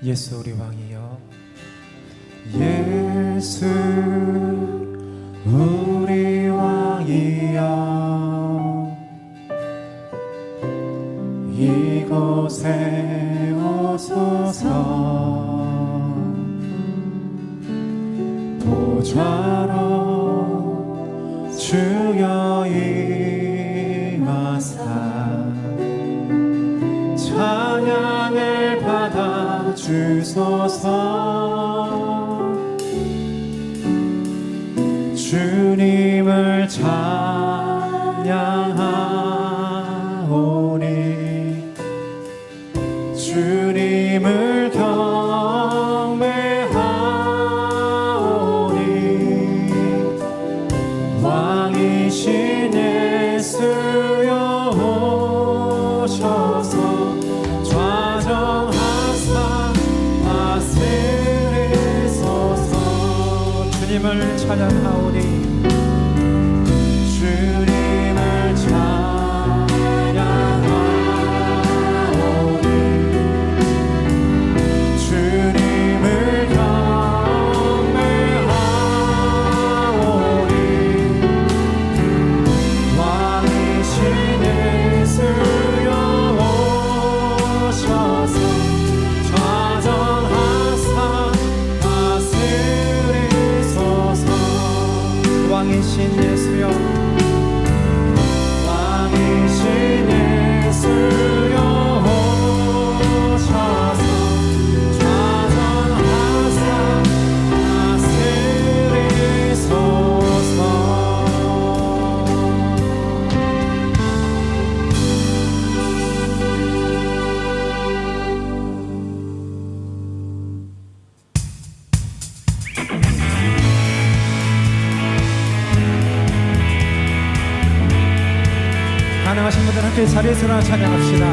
예수 우리 왕이여, 예수 우리 왕이여, 이곳에 오소서. 보좌로 주여 임하사 찬양을 받아 주소서. 주님을 찬양하오니 주님을 경배하오니 왕이신 예수여 오셔서 좌정하사 다스리소서. 주님을 찬양하오니 주님을 찬양하오니 주님을 경배하오니 왕이신 예수여 오셔서 좌정하사 다스리소서. 왕이신 예수여, 왕이신 예수여 오셔서 좌정하사 다스리소서. 가능하신 분들 함께 자리에서 일어나 찬양합시다.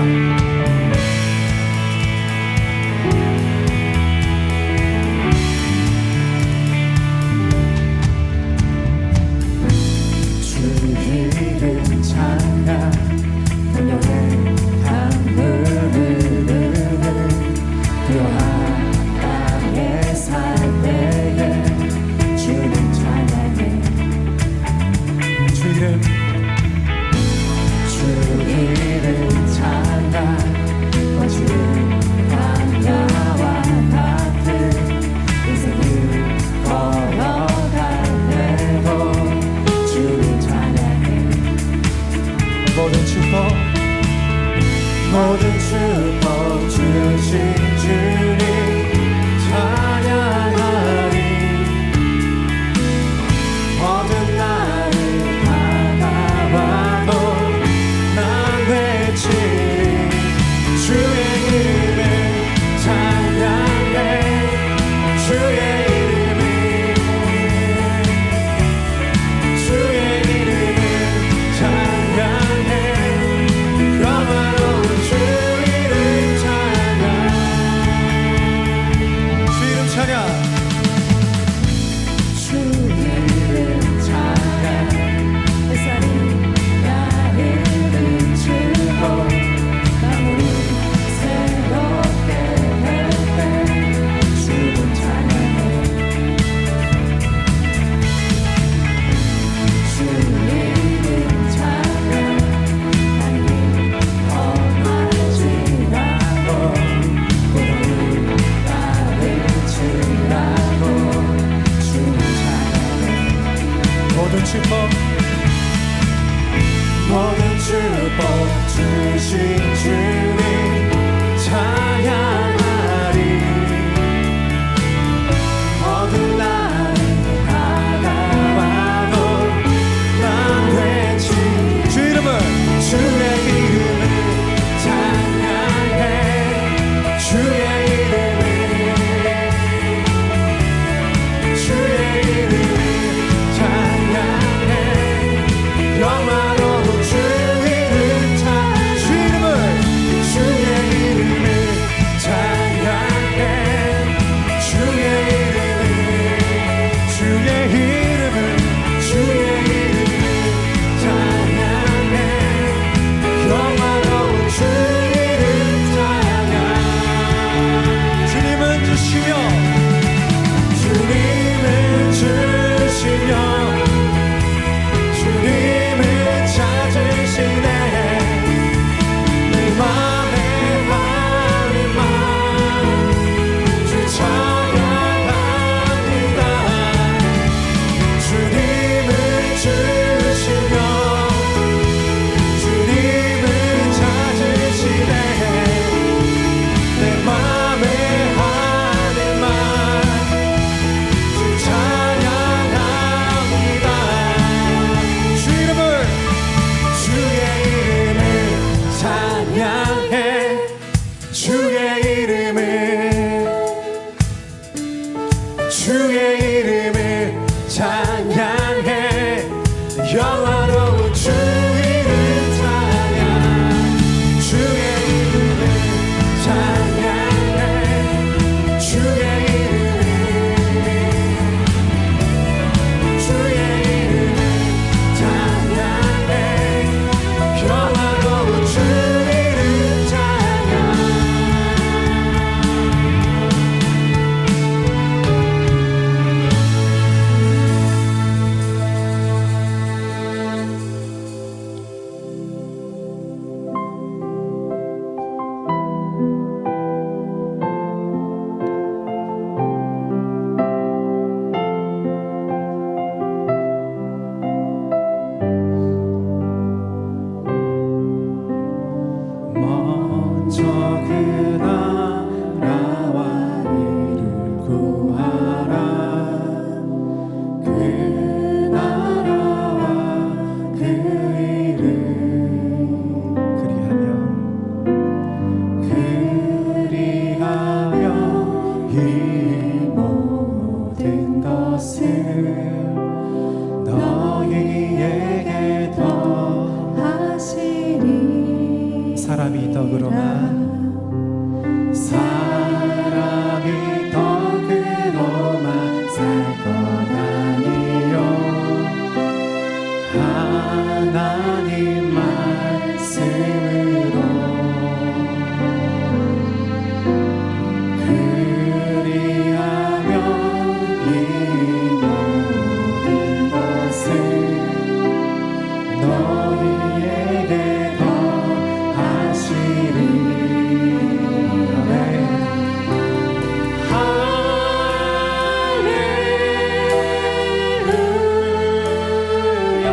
주 이름 찬양 풍요의 강물을 그러한 땅에 살 때에 주님 찬양해. 주 이름 주 이름 찬양 거친 광야와 같은 인생을 걸어가네요. 주님 찬양해. 모든 축복, 모든 축복 주신 주님 찬양하리. 어떤 날이 다가와도 난 외치리. 주의 이름을 찬양해. 주의 이름을 주의 이름을 찬양해. 영원한 주 이름 찬양. 주 이름 찬양. 주 이름 찬양. 햇살이 나를 비추고 나무를 새롭게 할 때 주님 찬양해. 주 이름 찬양. 하늘이 험할지라도 구름을 가르치라고 주님 찬양해. 모든 축복, 모든 축복 주신 주님 찬양하리. 어두운 날이 다가와도 난 외치리. 주 이름을 주의 이름을 찬양해. 주의 이름을 주의 이름을 찬양해. 영화로운 주 이름 찬. 주 이름을 주의 영화로운 주 이름 찬양 주의 이름을 찬양해 주의 이름을 찬양해 영화로운 주 이름 찬양 먼저 그 나라와 이를 구하라 그 나라와 그 이름 그리하며 이 모든 것을 너희에게 더하시리 사람이 덕으로만 살 것 아니요 하나님 말씀으로 그리하며 이 모든 것을 너희에게 더하시리 할렐루야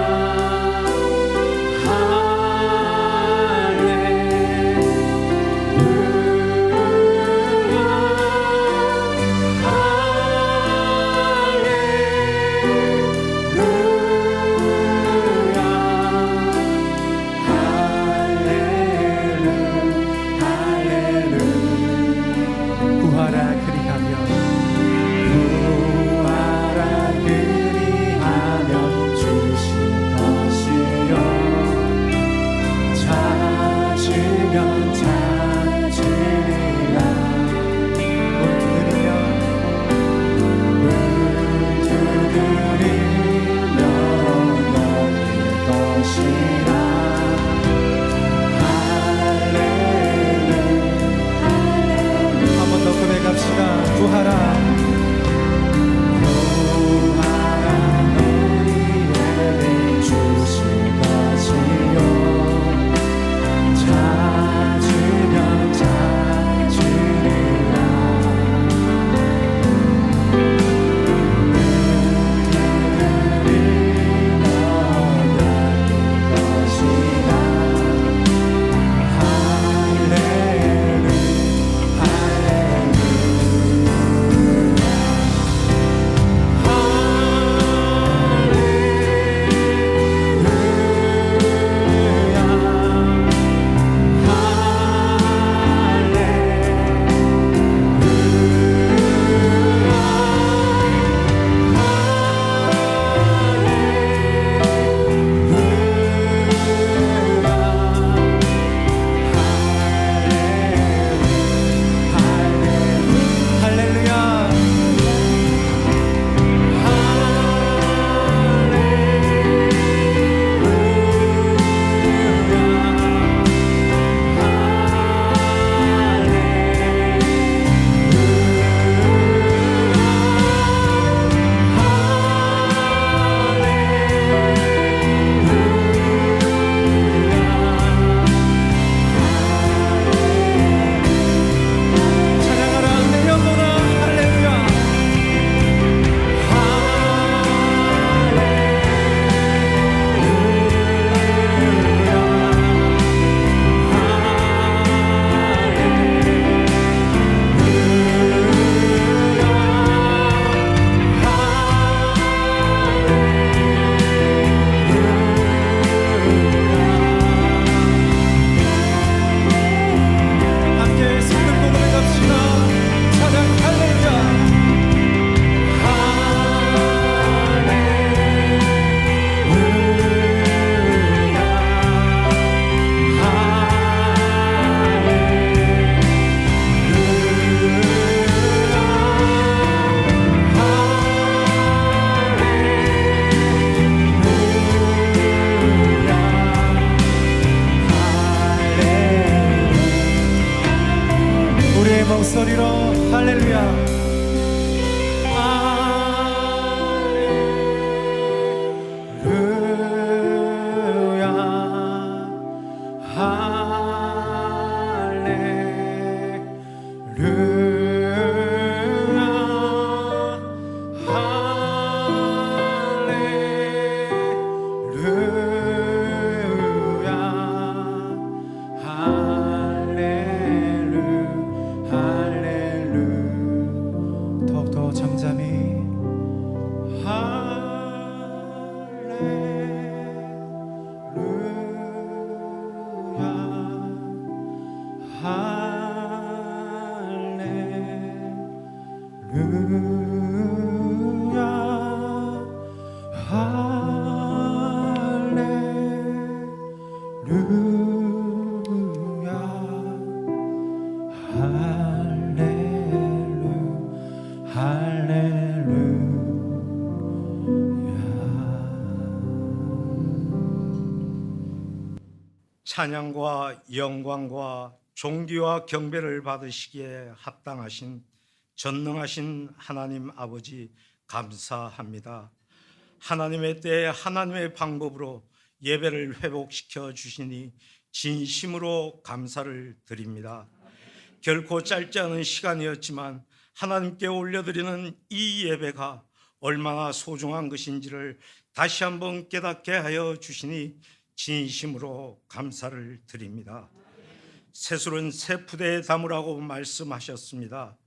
찬양과 영광과 존귀와 경배를 받으시기에 합당하신 전능하신 하나님 아버지 감사합니다. 하나님의 때에 하나님의 방법으로 예배를 회복시켜 주시니 진심으로 감사를 드립니다. 결코 짧지 않은 시간이었지만 하나님께 올려드리는 이 예배가 얼마나 소중한 것인지를 다시 한번 깨닫게 하여 주시니 진심으로 감사를 드립니다. 새술은 새 푸대에 담으라고 말씀하셨습니다.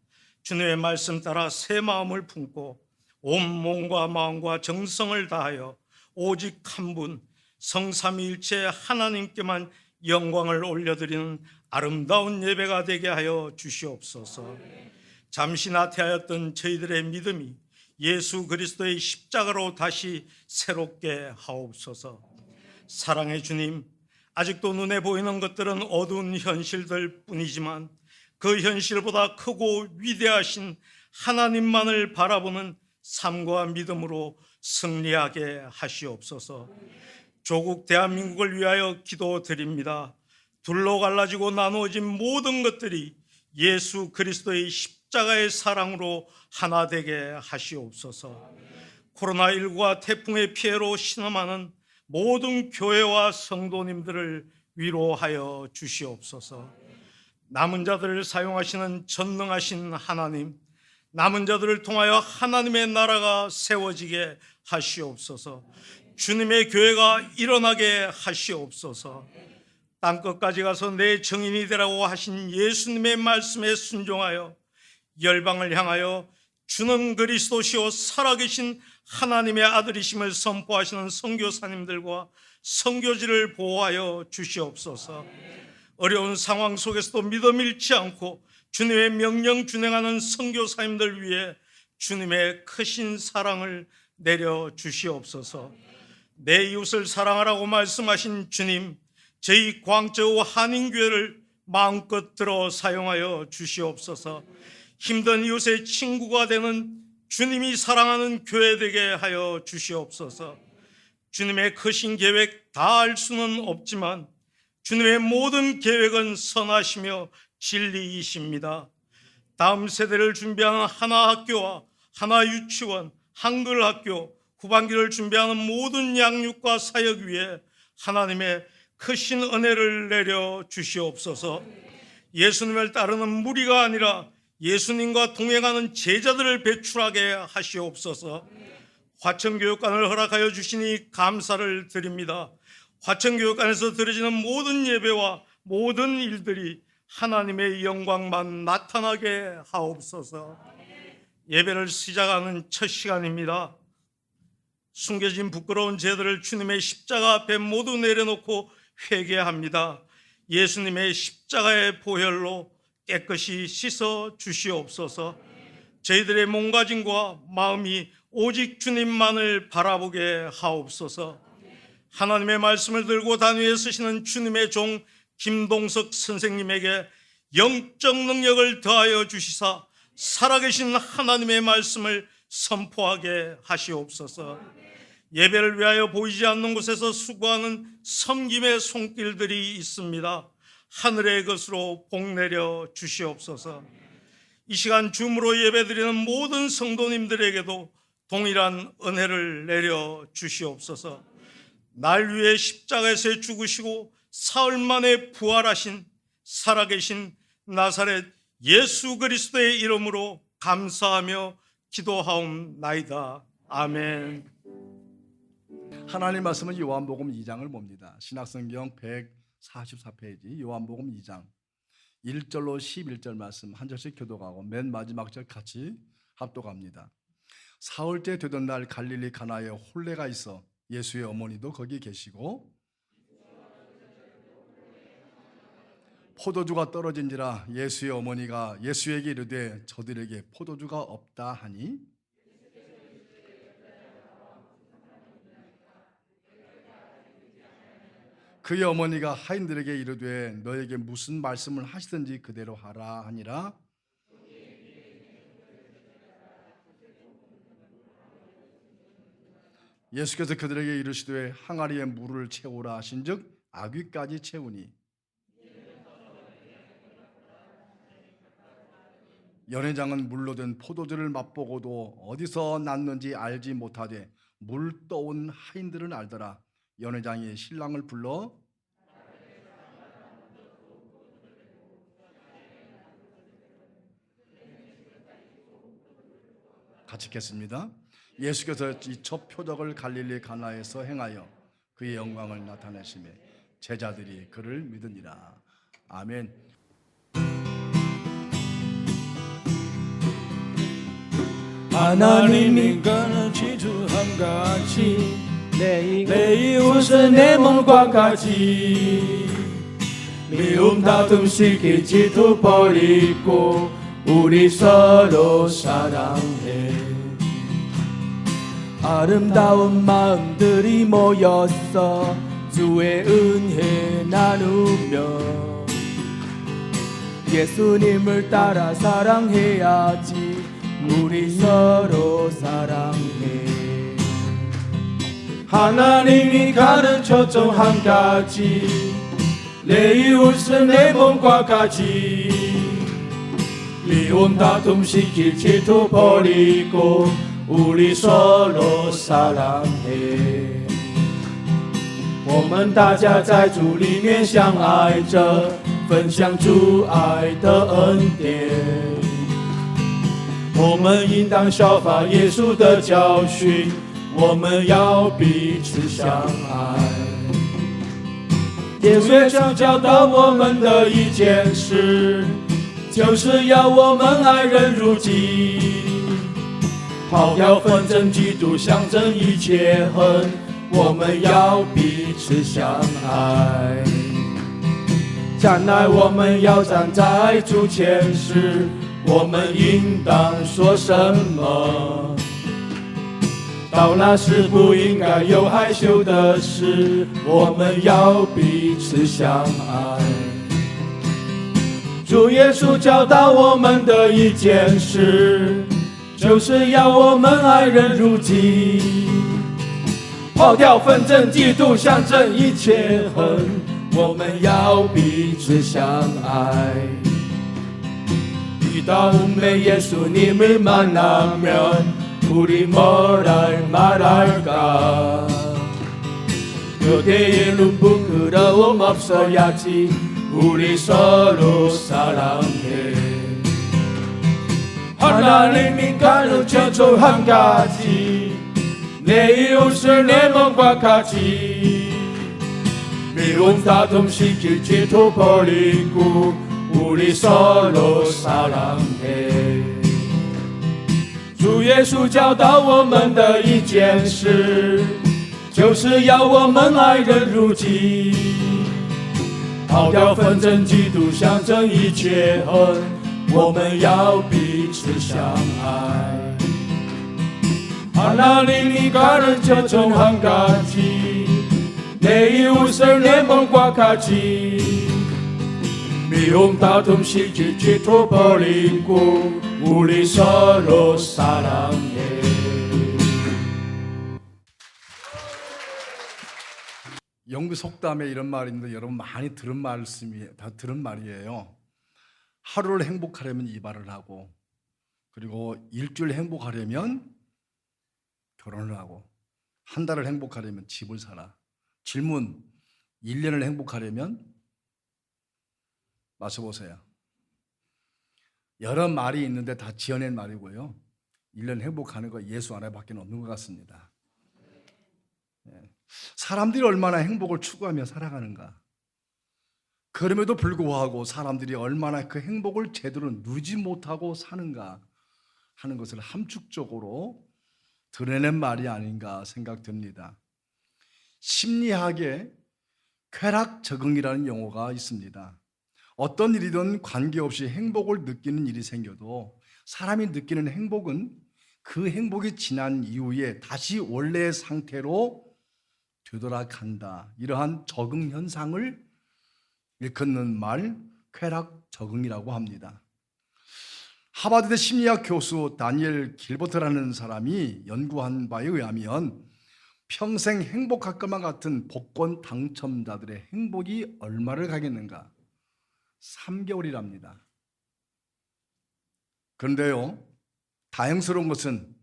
주님의 말씀 따라 새 마음을 품고 온 몸과 마음과 정성을 다하여 오직 한 분 성삼위일체 하나님께만 영광을 올려드리는 아름다운 예배가 되게 하여 주시옵소서. 잠시 나태하였던 저희들의 믿음이 예수 그리스도의 십자가로 다시 새롭게 하옵소서. 사랑의 주님, 아직도 눈에 보이는 것들은 어두운 현실들 뿐이지만 그 현실보다 크고 위대하신 하나님만을 바라보는 삶과 믿음으로 승리하게 하시옵소서. 조국 대한민국을 위하여 기도드립니다. 둘로 갈라지고 나누어진 모든 것들이 예수 그리스도의 십자가의 사랑으로 하나 되게 하시옵소서. 코로나19가 태풍의 피해로 신음하는 모든 교회와 성도님들을 위로하여 주시옵소서. 남은 자들을 사용하시는 전능하신 하나님, 남은 자들을 통하여 하나님의 나라가 세워지게 하시옵소서. 주님의 교회가 일어나게 하시옵소서. 땅끝까지 가서 내 증인이 되라고 하신 예수님의 말씀에 순종하여 열방을 향하여 주는 그리스도시요 살아계신 하나님의 아들이심을 선포하시는 선교사님들과 선교지를 보호하여 주시옵소서. 어려운 상황 속에서도 믿음 잃지 않고 주님의 명령 준행하는 선교사님들 위해 주님의 크신 사랑을 내려 주시옵소서. 내 이웃을 사랑하라고 말씀하신 주님, 저희 광저우 한인교회를 마음껏 들어 사용하여 주시옵소서. 힘든 이웃의 친구가 되는 주님이 사랑하는 교회 되게 하여 주시옵소서. 주님의 크신 계획 다 알 수는 없지만 주님의 모든 계획은 선하시며 진리이십니다. 다음 세대를 준비하는 하나 학교와 하나 유치원, 한글 학교, 후반기를 준비하는 모든 양육과 사역 위에 하나님의 크신 은혜를 내려 주시옵소서. 예수님을 따르는 무리가 아니라 예수님과 동행하는 제자들을 배출하게 하시옵소서. 화천교육관을 허락하여 주시니 감사를 드립니다. 화천교육관에서 드려지는 모든 예배와 모든 일들이 하나님의 영광만 나타나게 하옵소서. 예배를 시작하는 첫 시간입니다. 숨겨진 부끄러운 죄들을 주님의 십자가 앞에 모두 내려놓고 회개합니다. 예수님의 십자가의 보혈로 깨끗이 씻어 주시옵소서. 저희들의 몸가짐과 마음이 오직 주님만을 바라보게 하옵소서. 하나님의 말씀을 들고 단위에 서시는 주님의 종 김동석 선생님에게 영적 능력을 더하여 주시사 살아계신 하나님의 말씀을 선포하게 하시옵소서. 예배를 위하여 보이지 않는 곳에서 수고하는 섬김의 손길들이 있습니다. 하늘의 것으로 복 내려 주시옵소서. 이 시간 줌으로 예배드리는 모든 성도님들에게도 동일한 은혜를 내려 주시옵소서. 날 위해 십자가에서 죽으시고 사흘 만에 부활하신 살아계신 나사렛 예수 그리스도의 이름으로 감사하며 기도하옵나이다. 아멘. 하나님 말씀은 요한복음 2장을 봅니다. 신약성경 144페이지 요한복음 2장 1절로 11절 말씀 한 절씩 교독하고 맨 마지막 절 같이 합독합니다. 사흘째 되던 날 갈릴리 가나에 혼례가 있어 예수의 어머니도 거기 계시고 포도주가 떨어진지라 예수의 어머니가 예수에게 이르되 저들에게 포도주가 없다 하니 그의 어머니가 하인들에게 이르되 너에게 무슨 말씀을 하시든지 그대로 하라 하니라. 예수께서 그들에게 이르시되 항아리에 물을 채우라 하신즉 아귀까지 채우니 연회장은 물로 된 포도주를 맛보고도 어디서 났는지 알지 못하되 물 떠온 하인들은 알더라. 연회장이 신랑을 불러 같이 읽겠습니다. 예수께서 이 첫 표적을 갈릴리 가나에서 행하여 그의 영광을 나타내시매 제자들이 그를 믿으니라. 아멘. 하나님이 가는 지주함같이 내 이웃은 내 몸과 같이 미움 다툼 시기 질투 버리고 우리 서로 사랑해. 아름다운 마음들이 모였어 주의 은혜 나누며 예수님을 따라 사랑해야지. 우리 서로 사랑해. 하나님이 가르쳐준 한 가지 내 이웃은 내 몸과 같이 미움 다툼 시킬 질투 버리고 우리 서로 사랑해.我们大家在主里面相爱着，分享主爱的恩典。我们应当效法耶稣的教训，我们要彼此相爱。耶稣想教导我们的一件事，就是要我们爱人如己，抛掉纷争嫉妒，相争一切恨，我们要彼此相爱。将来我们要站在主前时，我们应当说什么？到那时不应该有害羞的事，我们要彼此相爱。主耶稣教导我们的一件事，就是要我们爱人如己，抛掉纷争嫉妒，相争一切恨，我们要彼此相爱。 이 다음에 예수님을 만나면 우리 뭐랄 말할까. 그대에는 부끄러움 없어야지. 우리 서로 사랑해. 하나님이 가르쳐준 한 가지 내 이웃을 내 몸과 같이 미움 다툼 시킬 질투 버리고 우리 서로 사랑해. 주耶稣教导我们的一件事，就是要我们爱人如己，抛掉纷争嫉妒，相争一切恨，我们要彼此相爱。하나님이 가르쳐준 한 가지 내 이웃을 내 몸과 같이 미움 다툼 시킬 질투 버리고 우리 서로 사랑해. 영국 속담에 이런 말이 있는데 여러분 많이 들은 말씀이 다 들은 말이에요. 하루를 행복하려면 이발을 하고, 그리고 일주일 행복하려면 결혼을 하고, 한 달을 행복하려면 집을 사라. 질문: 1년을 행복하려면? 맞춰보세요. 여러 말이 있는데 다 지어낸 말이고요. 1년 행복하는 거 예수 하나밖에 없는 것 같습니다. 사람들이 얼마나 행복을 추구하며 살아가는가. 그럼에도 불구하고 사람들이 얼마나 그 행복을 제대로 누리지 못하고 사는가 하는 것을 함축적으로 드러낸 말이 아닌가 생각됩니다. 심리학에 쾌락 적응이라는 용어가 있습니다. 어떤 일이든 관계없이 행복을 느끼는 일이 생겨도 사람이 느끼는 행복은 그 행복이 지난 이후에 다시 원래의 상태로 되돌아간다. 이러한 적응 현상을 일컫는 말, 쾌락 적응이라고 합니다. 하버드 심리학 교수 다니엘 길버트라는 사람이 연구한 바에 의하면 평생 행복할 것만 같은 복권 당첨자들의 행복이 얼마를 가겠는가? 3개월이랍니다. 그런데요, 다행스러운 것은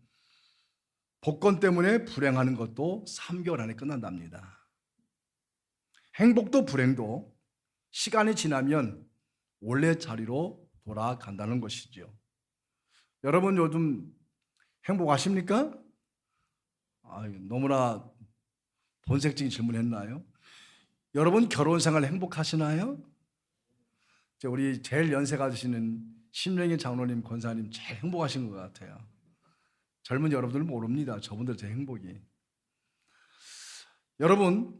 복권 때문에 불행하는 것도 3개월 안에 끝난답니다. 행복도 불행도 시간이 지나면 원래 자리로 돌아간다는 것이죠. 여러분 요즘 행복하십니까? 너무나 본색적인 질문했나요? 여러분 결혼 생활 행복하시나요? 우리 제일 연세가 드시는 신명희 장로님, 권사님 제일 행복하신 것 같아요. 젊은 여러분들은 모릅니다. 저분들 제 행복이. 여러분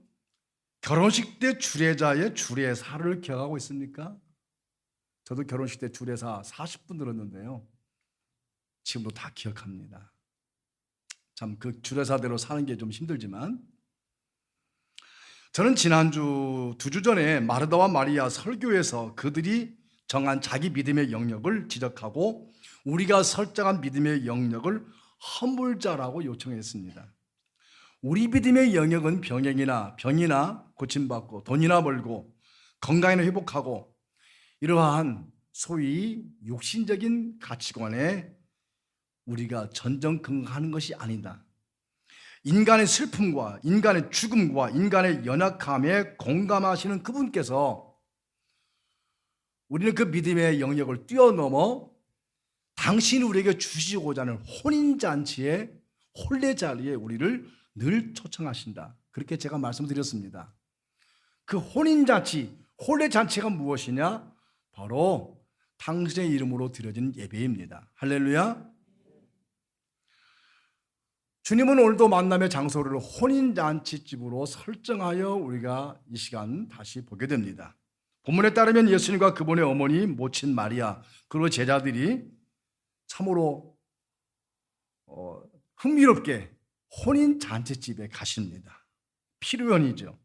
결혼식 때 주례자의 주례사를 기억하고 있습니까? 저도 결혼식 때 주례사 40분 들었는데요, 지금도 다 기억합니다. 참 그 주례사대로 사는 게 좀 힘들지만, 저는 지난주 2주 전에 마르다와 마리아 설교에서 그들이 정한 자기 믿음의 영역을 지적하고 우리가 설정한 믿음의 영역을 허물자라고 요청했습니다. 우리 믿음의 영역은 병이나 고침받고 돈이나 벌고 건강이나 회복하고 이러한 소위 육신적인 가치관에 우리가 전전긍긍하는 것이 아니다. 인간의 슬픔과 인간의 죽음과 인간의 연약함에 공감하시는 그분께서 우리는 그 믿음의 영역을 뛰어넘어 당신이 우리에게 주시고자 하는 혼인잔치의 혼례자리에 우리를 늘 초청하신다. 그렇게 제가 말씀드렸습니다. 그 혼인잔치, 혼례잔치가 무엇이냐? 바로 당신의 이름으로 드려진 예배입니다. 할렐루야. 주님은 오늘도 만남의 장소를 혼인잔치집으로 설정하여 우리가 이 시간 다시 보게 됩니다. 본문에 따르면 예수님과 그분의 어머니 모친 마리아 그리고 제자들이 참으로 흥미롭게 혼인잔치집에 가십니다. 필요연이죠.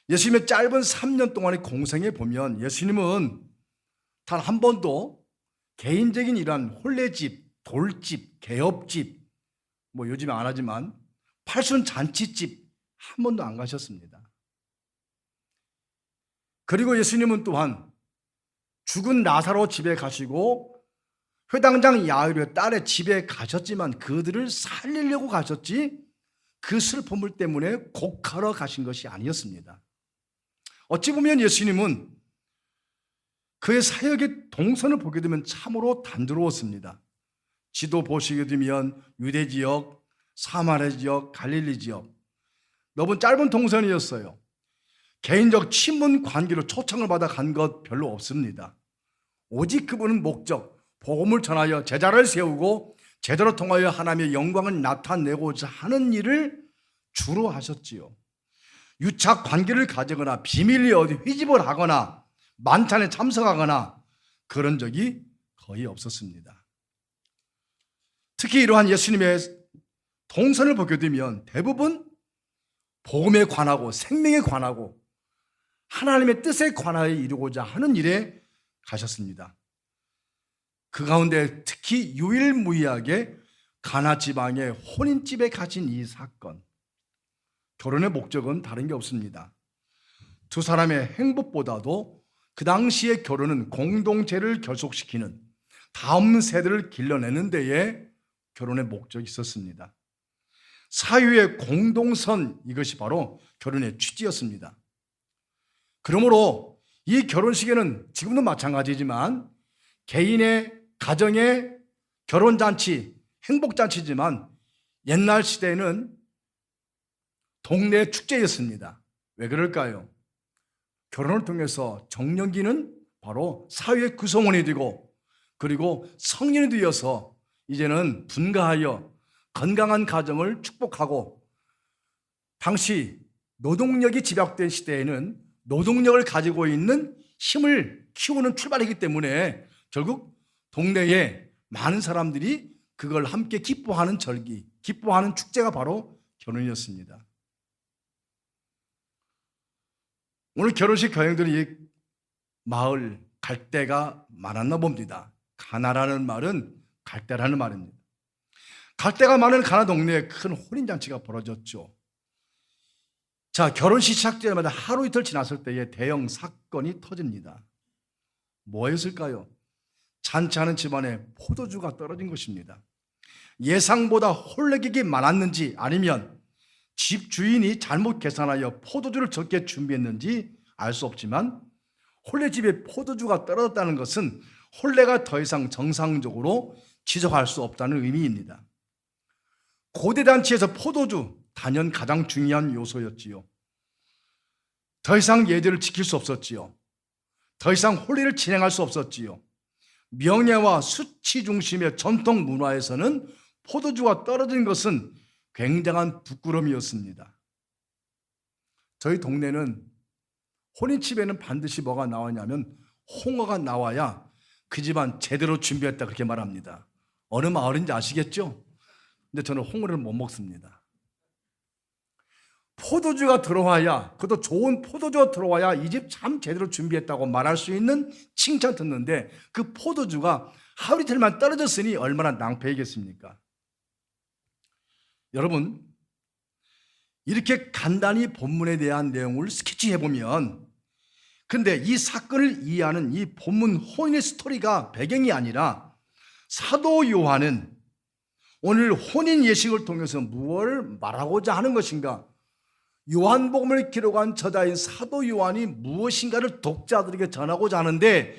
예수님의 짧은 3년 동안의 공생에 보면 예수님은 단 한 번도 개인적인 이러한 혼례집, 돌집, 개업집, 요즘에 안 하지만 팔순잔치집 한 번도 안 가셨습니다. 그리고 예수님은 또한 죽은 나사로 집에 가시고 회당장 야이로의 딸의 집에 가셨지만 그들을 살리려고 가셨지 그 슬픔을 때문에 곡하러 가신 것이 아니었습니다. 어찌 보면 예수님은 그의 사역의 동선을 보게 되면 참으로 단조로웠습니다. 지도 보시게 되면 유대 지역, 사마리아 지역, 갈릴리 지역 너무 짧은 동선이었어요. 개인적 친분 관계로 초청을 받아 간 것 별로 없습니다. 오직 그분은 목적, 복음을 전하여 제자를 세우고 제대로 통하여 하나님의 영광을 나타내고자 하는 일을 주로 하셨지요. 유착 관계를 가지거나 비밀리에 어디 회집을 하거나 만찬에 참석하거나 그런 적이 거의 없었습니다. 특히 이러한 예수님의 동선을 보게 되면 대부분 복음에 관하고 생명에 관하고 하나님의 뜻에 관하여 이루고자 하는 일에 가셨습니다. 그 가운데 특히 유일무이하게 가나 지방의 혼인집에 가신 이 사건, 결혼의 목적은 다른 게 없습니다. 두 사람의 행복보다도 그 당시의 결혼은 공동체를 결속시키는 다음 세대를 길러내는 데에 결혼의 목적이 있었습니다. 사유의 공동선, 이것이 바로 결혼의 취지였습니다. 그러므로 이 결혼식에는 지금도 마찬가지지만 개인의 가정의 결혼잔치, 행복잔치지만 옛날 시대에는 동네 축제였습니다. 왜 그럴까요? 결혼을 통해서 정년기는 바로 사회의 구성원이 되고 그리고 성년이 되어서 이제는 분가하여 건강한 가정을 축복하고, 당시 노동력이 집약된 시대에는 노동력을 가지고 있는 힘을 키우는 출발이기 때문에 결국 동네에 많은 사람들이 그걸 함께 기뻐하는 절기, 기뻐하는 축제가 바로 결혼이었습니다. 오늘 결혼식 교행들이 마을 갈대가 많았나 봅니다. 가나라는 말은 갈대라는 말입니다. 갈대가 많은 가나 동네에 큰 혼인잔치가 벌어졌죠. 자, 결혼식 시작되자마자 하루 이틀 지났을 때에 대형 사건이 터집니다. 뭐였을까요? 잔치하는 집안에 포도주가 떨어진 것입니다. 예상보다 홀레객이 많았는지 아니면 집 주인이 잘못 계산하여 포도주를 적게 준비했는지 알 수 없지만 홀레집에 포도주가 떨어졌다는 것은 홀레가 더 이상 정상적으로 지속할 수 없다는 의미입니다. 고대 잔치에서 포도주, 단연 가장 중요한 요소였지요. 더 이상 예절을 지킬 수 없었지요. 더 이상 홀례를 진행할 수 없었지요. 명예와 수치 중심의 전통 문화에서는 포도주가 떨어진 것은 굉장한 부끄러움이었습니다. 저희 동네는 혼인집에는 반드시 뭐가 나오냐면 홍어가 나와야 그 집안 제대로 준비했다 그렇게 말합니다. 어느 마을인지 아시겠죠? 근데 저는 홍어를 못 먹습니다. 포도주가 들어와야, 그것도 좋은 포도주가 들어와야 이 집 참 제대로 준비했다고 말할 수 있는 칭찬 듣는데 그 포도주가 하루 이틀만 떨어졌으니 얼마나 낭패이겠습니까? 여러분, 이렇게 간단히 본문에 대한 내용을 스케치해보면, 근데 이 사건을 이해하는 이 본문 혼인의 스토리가 배경이 아니라 사도 요한은 오늘 혼인 예식을 통해서 무엇을 말하고자 하는 것인가? 요한복음을 기록한 저자인 사도 요한이 무엇인가를 독자들에게 전하고자 하는데,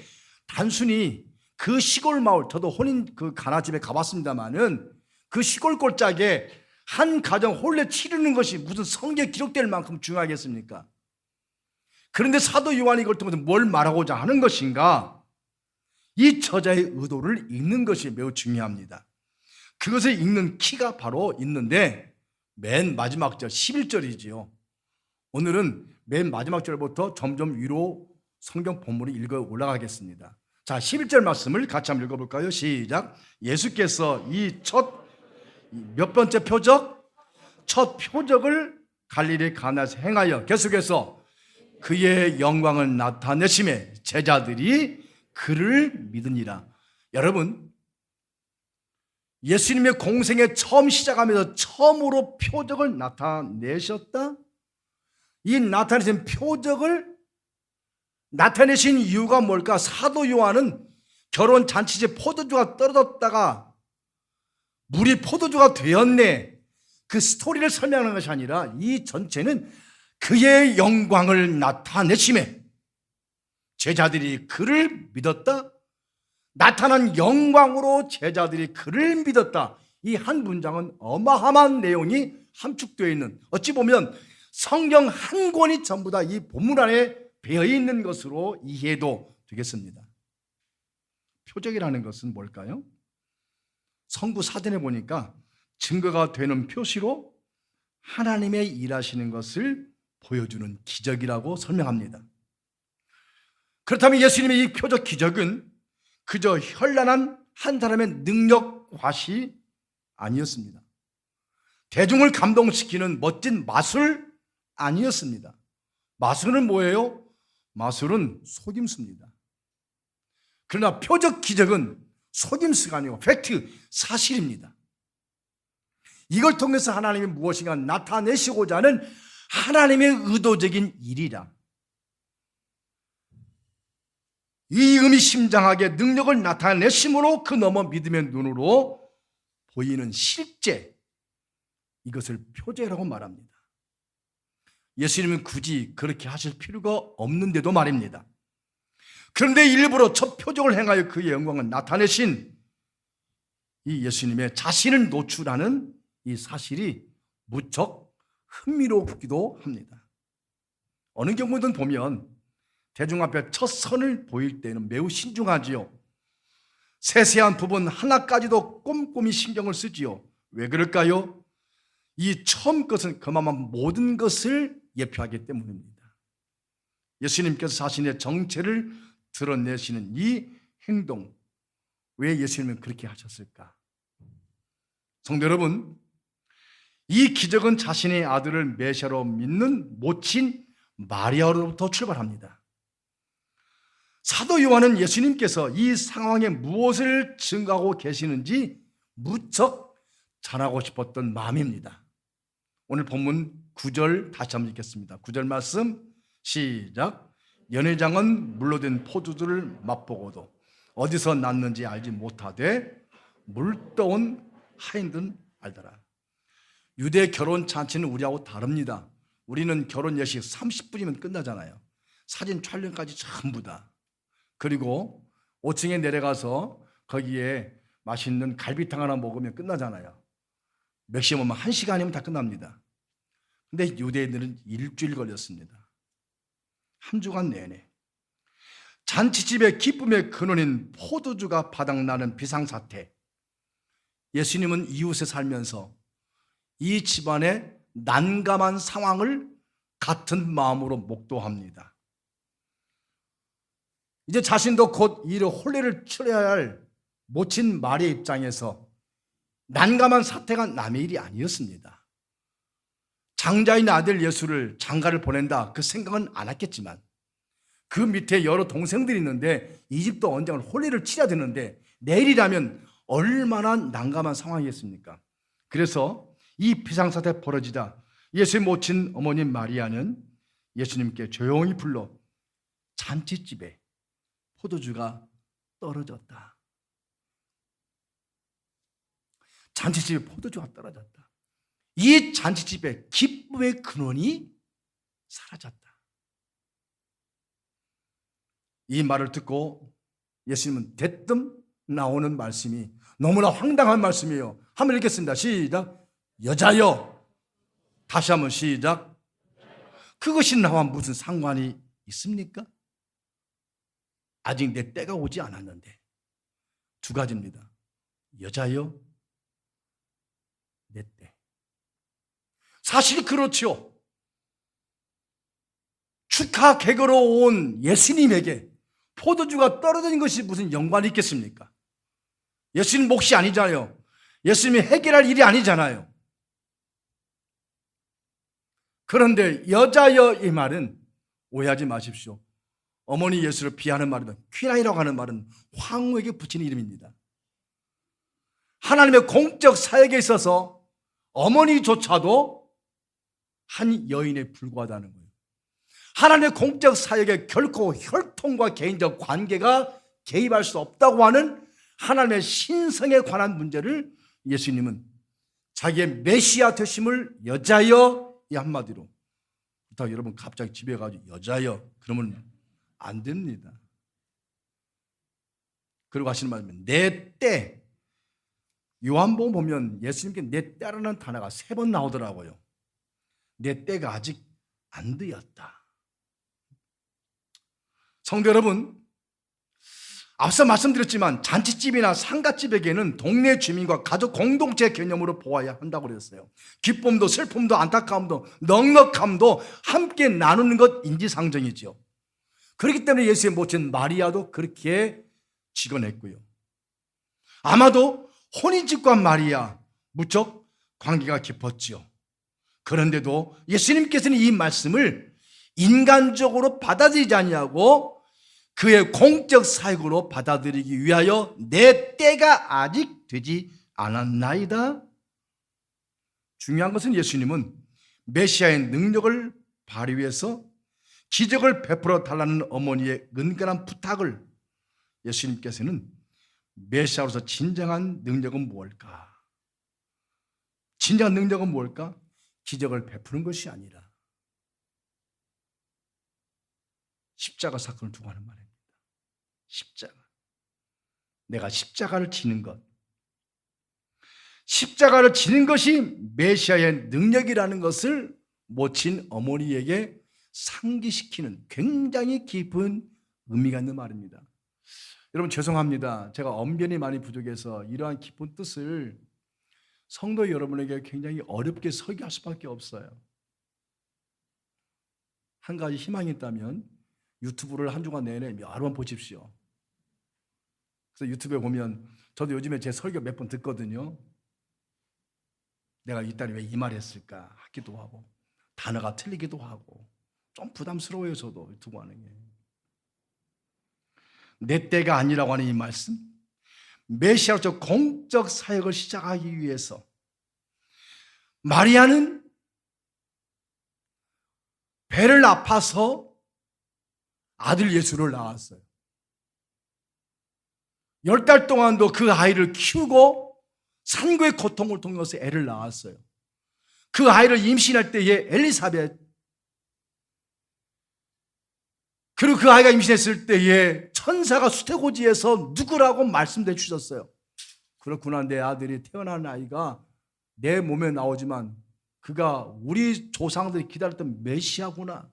단순히 그 시골 마을, 저도 혼인 그 가나집에 가봤습니다마는 그 시골 골짜기에 한 가정 홀례 치르는 것이 무슨 성경에 기록될 만큼 중요하겠습니까? 그런데 사도 요한이 이걸 통해서 뭘 말하고자 하는 것인가? 이 저자의 의도를 읽는 것이 매우 중요합니다. 그것을 읽는 키가 바로 있는데 맨 마지막 절 11절이지요. 오늘은 맨 마지막 절부터 점점 위로 성경 본문을 읽어 올라가겠습니다. 자, 11절 말씀을 같이 한번 읽어볼까요? 시작. 예수께서 이 몇 번째 표적? 첫 표적을 갈릴리 가나에서 행하여 계속해서 그의 영광을 나타내심에 제자들이 그를 믿으니라. 여러분, 예수님의 공생에 처음 시작하면서 처음으로 표적을 나타내셨다? 이 나타내신 표적을 나타내신 이유가 뭘까? 사도 요한은 결혼 잔치제 포도주가 떨어졌다가 물이 포도주가 되었네, 그 스토리를 설명하는 것이 아니라 이 전체는 그의 영광을 나타내심에 제자들이 그를 믿었다. 나타난 영광으로 제자들이 그를 믿었다. 이 한 문장은 어마어마한 내용이 함축되어 있는, 어찌 보면 성경 한 권이 전부 다 이 본문 안에 배어 있는 것으로 이해도 되겠습니다. 표적이라는 것은 뭘까요? 성구 사전에 보니까 증거가 되는 표시로 하나님의 일하시는 것을 보여주는 기적이라고 설명합니다. 그렇다면 예수님의 이 표적 기적은 그저 현란한 한 사람의 능력 과시 아니었습니다. 대중을 감동시키는 멋진 마술 아니었습니다. 마술은 뭐예요? 마술은 속임수입니다. 그러나 표적 기적은 속임수가 아니고 팩트, 사실입니다. 이걸 통해서 하나님이 무엇인가 나타내시고자 하는 하나님의 의도적인 일이라. 이 의미심장하게 능력을 나타내심으로 그 너머 믿음의 눈으로 보이는 실제, 이것을 표제라고 말합니다. 예수님은 굳이 그렇게 하실 필요가 없는데도 말입니다. 그런데 일부러 첫 표적을 행하여 그의 영광을 나타내신 이 예수님의 자신을 노출하는 이 사실이 무척 흥미롭기도 합니다. 어느 경우든 보면 대중 앞에 첫 선을 보일 때는 매우 신중하지요. 세세한 부분 하나까지도 꼼꼼히 신경을 쓰지요. 왜 그럴까요? 이 처음 것은 그만한 모든 것을 예표하기 때문입니다. 예수님께서 자신의 정체를 드러내시는 이 행동, 왜 예수님은 그렇게 하셨을까? 성도 여러분, 이 기적은 자신의 아들을 메시아로 믿는 모친 마리아로부터 출발합니다. 사도 요한은 예수님께서 이 상황에 무엇을 증거하고 계시는지 무척 전하고 싶었던 마음입니다. 오늘 본문 9절 다시 한번 읽겠습니다. 9절 말씀 시작. 연회장은 물로된 포도주를 맛보고도 어디서 났는지 알지 못하되 물떠온 하인들은 알더라. 유대 결혼 잔치는 우리하고 다릅니다. 우리는 결혼 예식 30분이면 끝나잖아요. 사진 촬영까지 전부 다. 그리고 5층에 내려가서 거기에 맛있는 갈비탕 하나 먹으면 끝나잖아요. 맥시멈 1시간이면 다 끝납니다. 근데 유대인들은 일주일 걸렸습니다. 한 주간 내내. 잔치집의 기쁨의 근원인 포도주가 바닥나는 비상사태. 예수님은 이웃에 살면서 이 집안의 난감한 상황을 같은 마음으로 목도합니다. 이제 자신도 곧 이 혼례를 치러야 할 모친 마리의 입장에서 난감한 사태가 남의 일이 아니었습니다. 장자인 아들 예수를 장가를 보낸다 그 생각은 안 했겠지만 그 밑에 여러 동생들이 있는데 이 집도 언젠가 혼례를 치러야 되는데 내일이라면 얼마나 난감한 상황이었습니까? 그래서 이 비상사태 벌어지자 예수의 모친 어머님 마리아는 예수님께 조용히 불러 잔치집에 포도주가 떨어졌다. 잔치집에 포도주가 떨어졌다. 이 잔치집에 기쁨의 근원이 사라졌다. 이 말을 듣고 예수님은 대뜸 나오는 말씀이 너무나 황당한 말씀이에요. 한번 읽겠습니다. 시작. 여자여. 다시 한번 시작. 그것이 나와 무슨 상관이 있습니까? 아직 내 때가 오지 않았는데. 두 가지입니다. 여자여, 내 때. 사실 그렇죠. 축하 개거로 온 예수님에게 포도주가 떨어진 것이 무슨 연관이 있겠습니까? 예수님 몫이 아니잖아요. 예수님이 해결할 일이 아니잖아요. 그런데 여자여 이 말은 오해하지 마십시오. 어머니 예수를 비하는 말은 퀴나이라고 하는 말은 황후에게 붙이는 이름입니다. 하나님의 공적 사역에 있어서 어머니조차도 한 여인에 불과하다는 거예요. 하나님의 공적 사역에 결코 혈통과 개인적 관계가 개입할 수 없다고 하는 하나님의 신성에 관한 문제를 예수님은 자기의 메시아 되심을 여자여 이 한마디로. 그렇다고 여러분 갑자기 집에 가서 여자여 그러면 안 됩니다. 그리고 하시는 말씀은 내 때. 요한복음 보면 예수님께 내 때라는 단어가 3번 나오더라고요. 내 때가 아직 안 되었다. 성도 여러분, 앞서 말씀드렸지만 잔치집이나 상가집에게는 동네 주민과 가족 공동체 개념으로 보아야 한다고 그랬어요. 기쁨도 슬픔도 안타까움도 넉넉함도 함께 나누는 것 인지상정이죠. 그렇기 때문에 예수의 모친 마리아도 그렇게 직언했고요. 아마도 혼인집과 마리아 무척 관계가 깊었죠. 그런데도 예수님께서는 이 말씀을 인간적으로 받아들이지 않냐고 그의 공적 사역으로 받아들이기 위하여 내 때가 아직 되지 않았나이다. 중요한 것은 예수님은 메시아의 능력을 발휘해서 기적을 베풀어 달라는 어머니의 은근한 부탁을 예수님께서는 메시아로서 진정한 능력은 무엇일까? 진정한 능력은 무엇일까? 기적을 베푸는 것이 아니라 십자가 사건을 두고 하는 말입니다. 십자가. 내가 십자가를 지는 것. 십자가를 지는 것이 메시아의 능력이라는 것을 모친 어머니에게 상기시키는 굉장히 깊은 의미가 있는 말입니다. 여러분 죄송합니다. 제가 언변이 많이 부족해서 이러한 깊은 뜻을 성도 여러분에게 굉장히 어렵게 설교할 수밖에 없어요. 한 가지 희망이 있다면 유튜브를 한 주간 내내 여러 번 보십시오. 그래서 유튜브에 보면 저도 요즘에 제 설교 몇 번 듣거든요. 내가 이 딸이 왜 이 말 했을까 하기도 하고 단어가 틀리기도 하고 좀 부담스러워요. 저도 유튜브 하는 게. 내 때가 아니라고 하는 이 말씀, 메시아로서 공적 사역을 시작하기 위해서 마리아는 배를 아파서 아들 예수를 낳았어요. 10달 동안도 그 아이를 키우고 산고의 고통을 통해서 애를 낳았어요. 그 아이를 임신할 때에 엘리사벳, 그리고 그 아이가 임신했을 때에 천사가 수태고지에서 누구라고 말씀해 주셨어요. 그렇구나, 내 아들이 태어난 아이가 내 몸에 나오지만 그가 우리 조상들이 기다렸던 메시아구나.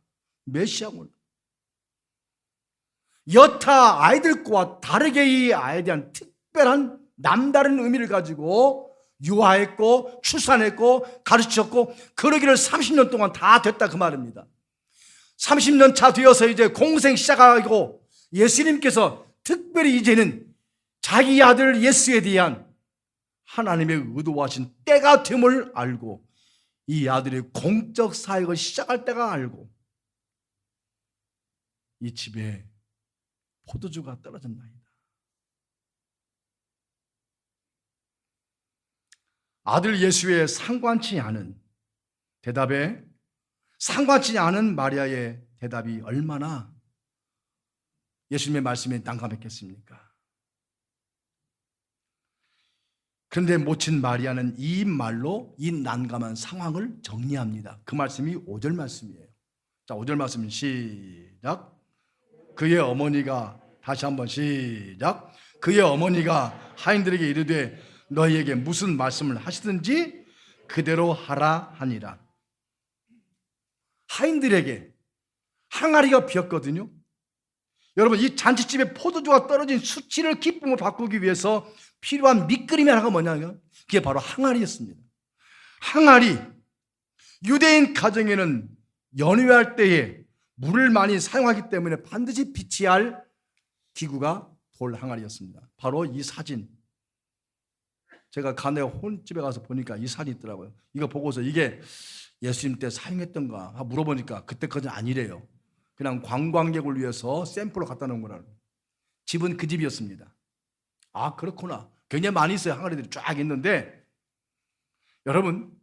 여타 아이들과 다르게 이 아이에 대한 특별한 남다른 의미를 가지고 유아했고 출산했고 가르쳤고 그러기를 30년 동안 다 됐다 그 말입니다. 30년 차 되어서 이제 공생 시작하고 예수님께서 특별히 이제는 자기 아들 예수에 대한 하나님의 의도하신 때가 됨을 알고 이 아들이 공적 사역을 시작할 때가 알고 이 집에 포도주가 떨어졌나이다. 아들 예수의 상관치 않은 대답에 상관치 않은 마리아의 대답이 얼마나 예수님의 말씀에 난감했겠습니까? 그런데 모친 마리아는 이 말로 이 난감한 상황을 정리합니다. 그 말씀이 5절 말씀이에요. 자, 5절 말씀 시작. 그의 어머니가 다시 한번 시작. 그의 어머니가 하인들에게 이르되 너희에게 무슨 말씀을 하시든지 그대로 하라 하니라. 하인들에게 항아리가 비었거든요. 여러분, 이 잔치집에 포도주가 떨어진 수치를 기쁨으로 바꾸기 위해서 필요한 밑그림이 하나가 뭐냐면 그게 바로 항아리였습니다. 항아리, 유대인 가정에는 연회할 때에 물을 많이 사용하기 때문에 반드시 비치해야 할 기구가 돌 항아리였습니다. 바로 이 사진, 제가 가네 혼집에 가서 보니까 이 사진이 있더라고요. 이거 보고서 이게 예수님 때 사용했던가 물어보니까 그때까지는 아니래요. 그냥 관광객을 위해서 샘플로 갖다 놓은 거라는. 집은 그 집이었습니다. 아, 그렇구나. 굉장히 많이 있어요. 항아리들이 쫙 있는데, 여러분,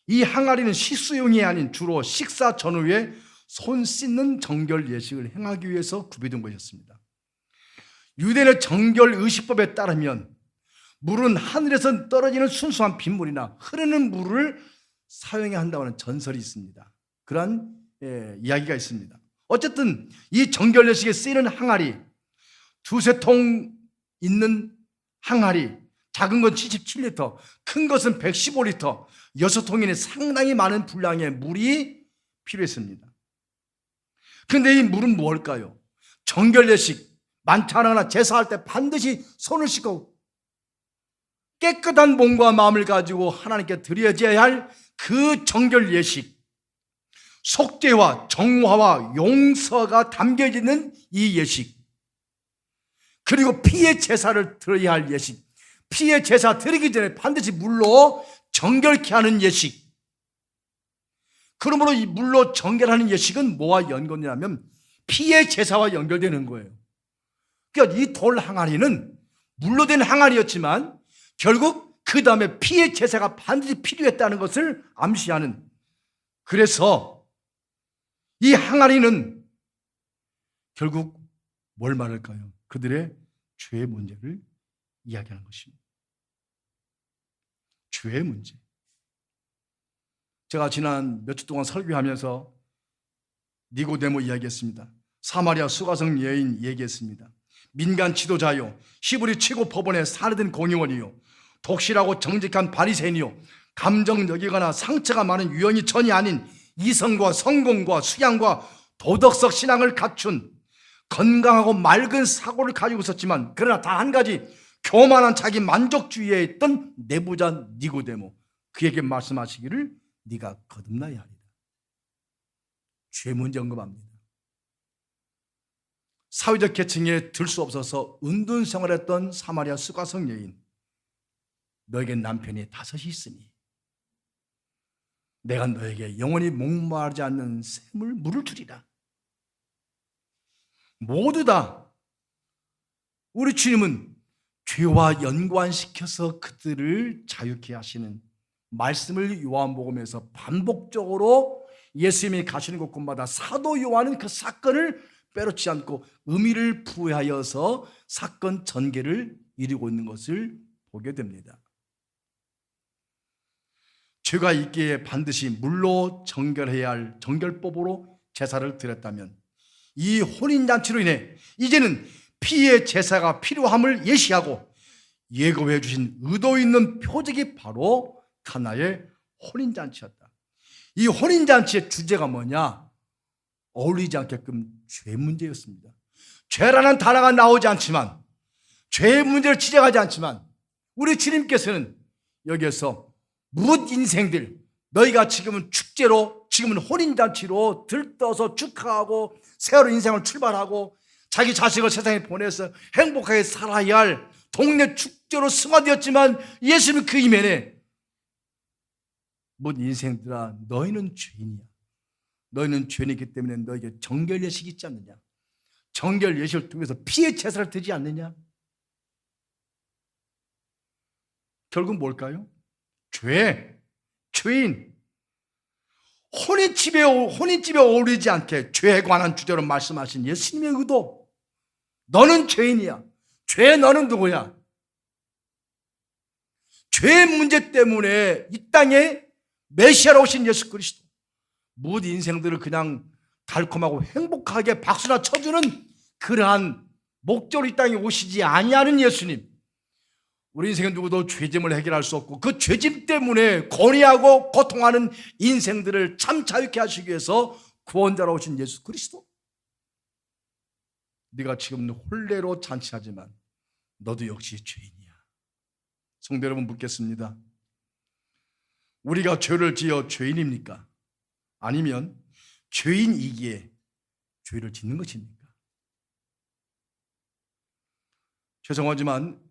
이 항아리는 식수용이 아닌 주로 식사 전후에 손 씻는 정결 예식을 행하기 위해서 구비된 것이었습니다. 유대인의 정결 의식법에 따르면 물은 하늘에서 떨어지는 순수한 빗물이나 흐르는 물을 사용해야 한다는 전설이 있습니다. 그러한 이야기가 있습니다. 어쨌든 이 정결 예식에 쓰이는 항아리, 두세 통 있는 항아리, 작은 건 77리터, 큰 것은 115리터, 6통이니 상당히 많은 분량의 물이 필요했습니다. 그런데 이 물은 무엇일까요? 정결 예식, 만찬하거나 제사할 때 반드시 손을 씻고 깨끗한 몸과 마음을 가지고 하나님께 드려져야 할 그 정결 예식, 속죄와 정화와 용서가 담겨져 있는 이 예식, 그리고 피의 제사를 드려야 할 예식, 피의 제사 드리기 전에 반드시 물로 정결케 하는 예식. 그러므로 이 물로 정결하는 예식은 뭐와 연관이냐면 피의 제사와 연결되는 거예요. 그러니까 이 돌 항아리는 물로 된 항아리였지만 결국 그 다음에 피의 제사가 반드시 필요했다는 것을 암시하는, 그래서 이 항아리는 결국 뭘 말할까요? 그들의 죄의 문제를 이야기하는 것입니다. 죄의 문제. 제가 지난 몇 주 동안 설교하면서 니고데모 이야기했습니다. 사마리아 수가성 여인 얘기했습니다. 민간 지도자요, 히브리 최고 법원의 사례된 공의원이요, 독실하고 정직한 바리새인이요, 감정적이거나 상처가 많은 유형이 전이 아닌 이성과 성공과 수양과 도덕적 신앙을 갖춘 건강하고 맑은 사고를 가지고 있었지만 그러나 단 한 가지, 교만한 자기 만족주의에 있던 내부자 니고데모, 그에게 말씀하시기를 네가 거듭나야 하리라. 죄 문제 언급합니다. 사회적 계층에 들 수 없어서 은둔 생활했던 사마리아 수가성 여인, 너에게 남편이 5이 있으니 내가 너에게 영원히 목마르지 않는 샘을 물을 주리라. 모두 다 우리 주님은 죄와 연관시켜서 그들을 자유케 하시는 말씀을 요한복음에서 반복적으로 예수님이 가시는 곳곳마다 사도 요한은 그 사건을 빼놓지 않고 의미를 부여하여서 사건 전개를 이루고 있는 것을 보게 됩니다. 죄가 있기에 반드시 물로 정결해야 할 정결법으로 제사를 드렸다면 이 혼인잔치로 인해 이제는 피의 제사가 필요함을 예시하고 예고해 주신 의도 있는 표적이 바로 가나의 혼인잔치였다. 이 혼인잔치의 주제가 뭐냐? 어울리지 않게끔 죄 문제였습니다. 죄라는 단어가 나오지 않지만, 죄의 문제를 지적하지 않지만 우리 주님께서는 여기에서 무엇 인생들, 너희가 지금은 축제로, 지금은 혼인잔치로 들떠서 축하하고 새로운 인생을 출발하고 자기 자식을 세상에 보내서 행복하게 살아야 할 동네 축제로 승화되었지만 예수님은 그 이면에 무엇 인생들아, 너희는 죄인이야. 너희는 죄인이기 때문에 너에게 정결 예식이 있지 않느냐? 정결 예식을 통해서 피의 제사를 드리지 않느냐? 결국 뭘까요? 죄인. 혼인집에 어울리지 않게 죄에 관한 주제로 말씀하신 예수님의 의도. 너는 죄인이야. 죄 너는 누구야? 죄의 문제 때문에 이 땅에 메시아로 오신 예수 그리스도. 모든 인생들을 그냥 달콤하고 행복하게 박수나 쳐주는 그러한 목적으로 이 땅에 오시지 아니하는 예수님. 우리 인생은 누구도 죄짐을 해결할 수 없고 그 죄짐 때문에 고뇌하고 고통하는 인생들을 참 자유케 하시기 위해서 구원자로 오신 예수 그리스도. 네가 지금 혼례로 잔치하지만 너도 역시 죄인이야. 성도 여러분, 묻겠습니다. 우리가 죄를 지어 죄인입니까? 아니면 죄인이기에 죄를 짓는 것입니까? 죄송하지만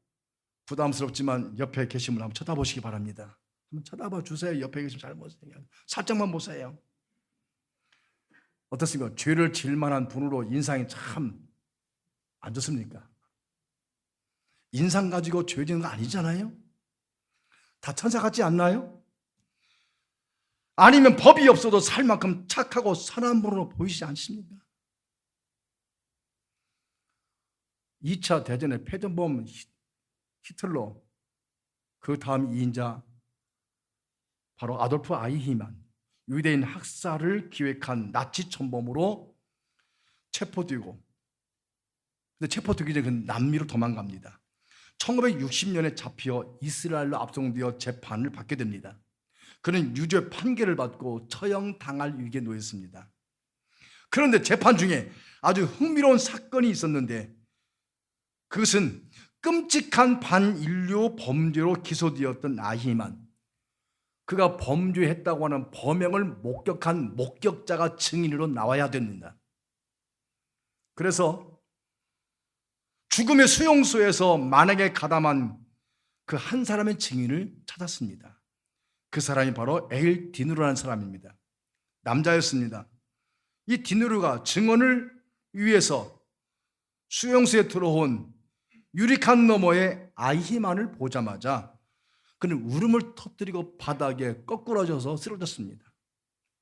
부담스럽지만 옆에 계신 분 한번 쳐다보시기 바랍니다. 한번 쳐다봐 주세요. 옆에 계시면 잘 보세요. 살짝만 보세요. 어떻습니까? 죄를 질 만한 분으로 인상이 참 안 좋습니까? 인상 가지고 죄 지는 거 아니잖아요? 다 천사 같지 않나요? 아니면 법이 없어도 살 만큼 착하고 선한 분으로 보이지 않습니까? 2차 대전의 패전범 히틀러, 그 다음 2인자 바로 아돌프 아이히만, 유대인 학살을 기획한 나치 천범으로 체포되고, 근데 체포되기 전에 그는 남미로 도망갑니다. 1960년에 잡혀 이스라엘로 압송되어 재판을 받게 됩니다. 그는 유죄 판결을 받고 처형당할 위기에 놓였습니다. 그런데 재판 중에 아주 흥미로운 사건이 있었는데 그것은 끔찍한 반인류 범죄로 기소되었던 아히만, 그가 범죄했다고 하는 범행을 목격한 목격자가 증인으로 나와야 됩니다. 그래서 죽음의 수용소에서 만행에 가담한 그 한 사람의 증인을 찾았습니다. 그 사람이 바로 에일 디누르라는 사람입니다. 남자였습니다. 이 디누르가 증언을 위해서 수용소에 들어온 유리칸 너머에 아히만을 보자마자 그는 울음을 터뜨리고 바닥에 거꾸러져서 쓰러졌습니다.